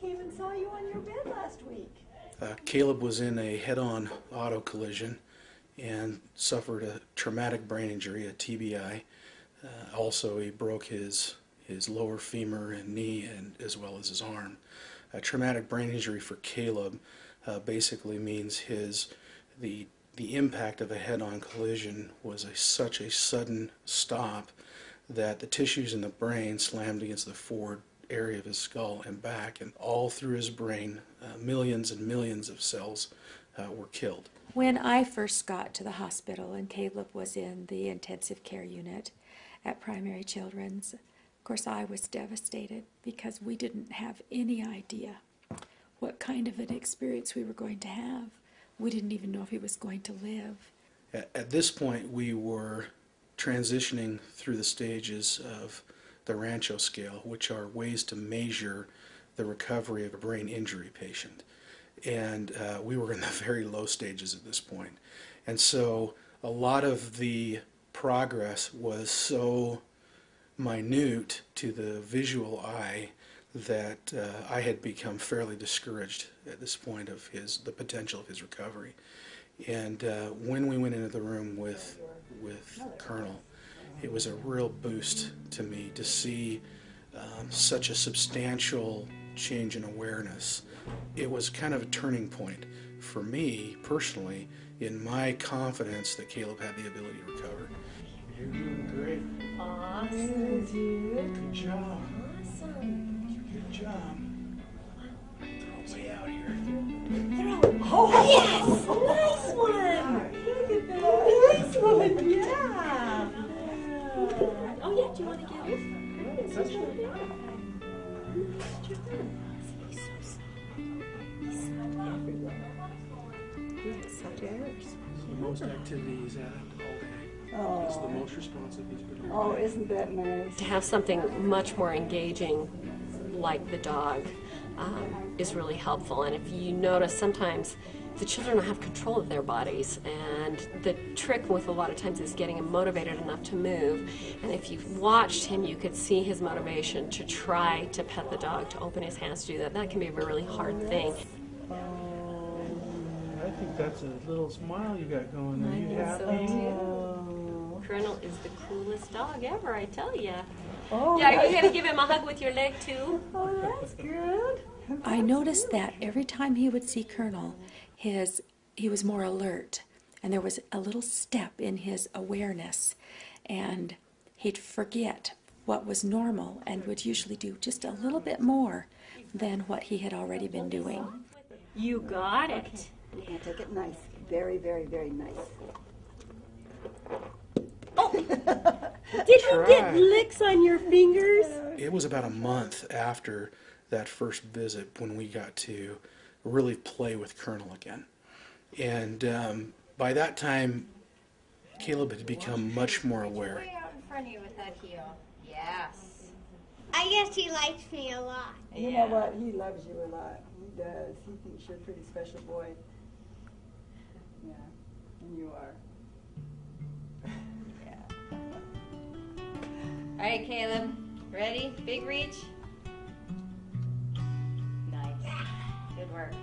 came and saw you on your bed last week. Caleb was in a head-on auto collision and suffered a traumatic brain injury, a TBI. Also, he broke his lower femur and knee, and as well as his arm. A traumatic brain injury for Caleb basically means the impact of a head-on collision was such a sudden stop that the tissues in the brain slammed against the forward area of his skull and back, and all through his brain, millions and millions of cells were killed. When I first got to the hospital and Caleb was in the intensive care unit at Primary Children's, of course I was devastated because we didn't have any idea what kind of an experience we were going to have. We didn't even know if he was going to live. At this point, we were transitioning through the stages of the Rancho scale, which are ways to measure the recovery of a brain injury patient. And we were in the very low stages at this point. And so a lot of the progress was so minute to the visual eye that I had become fairly discouraged at this point of the potential of his recovery. And when we went into the room with Colonel, it was a real boost to me to see such a substantial change in awareness. It was kind of a turning point for me personally in my confidence that Caleb had the ability to recover. You're doing great. Awesome, dude. Good job. Awesome. Good job. Throw way out here. Oh, yes! Nice one! Look at that. Nice one, yeah. Oh, yeah, do you want to get it? He's so The most activity he's had all day. Oh. It's the most responsive he's been Oh, all day. isn't that nice? To have something much more engaging like the dog is really helpful. And if you notice, sometimes the children don't have control of their bodies, and the trick with a lot of times is getting him motivated enough to move. And if you've watched him, you could see his motivation to try to pet the dog, to open his hands to do that. That can be a really hard thing. I think that's a little smile you got going there. You happy? Colonel is the coolest dog ever, I tell you. Oh, Yeah, are you going to give him a hug with your leg too? oh, that's good. I noticed that every time he would see Colonel, he was more alert, and there was a little step in his awareness, and he'd forget what was normal and would usually do just a little bit more than what he had already been doing. You got it. You're going to take it nice. Very, very, very nice. Did you get licks on your fingers? It was about a month after that first visit when we got to really play with Colonel again. And by that time, Caleb had become much more aware. Way out in front of you with that heel. Yes. I guess he likes me a lot. You know what? He loves you a lot. He does. He thinks you're a pretty special boy. Yeah, and you are. All right, Caleb. Ready? Big reach. Nice. Good work.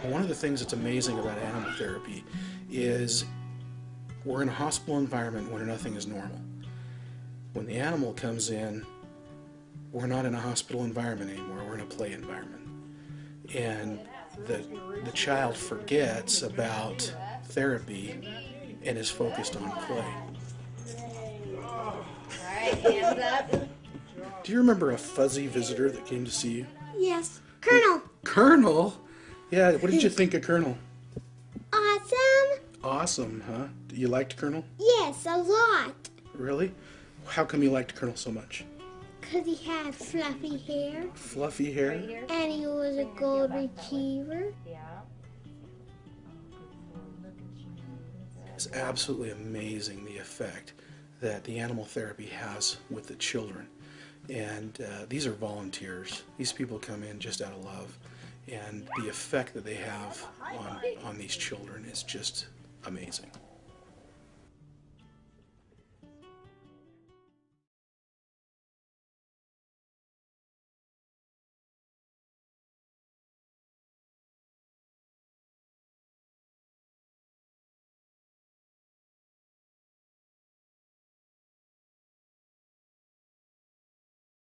One of the things that's amazing about animal therapy is we're in a hospital environment where nothing is normal. When the animal comes in, we're not in a hospital environment anymore, we're in a play environment. And the child forgets about therapy and is focused on play. All right, hands up. Do you remember a fuzzy visitor that came to see you? Yes. Colonel. Colonel? Yeah, what did you think of Colonel? Awesome. Awesome, huh? You liked Colonel? Yes, a lot. Really? How come you liked Colonel so much? Because he had fluffy hair. Fluffy hair? And he was a gold retriever. Yeah. It's absolutely amazing the effect that the animal therapy has with the children. And these are volunteers. These people come in just out of love. And the effect that they have on these children is just amazing.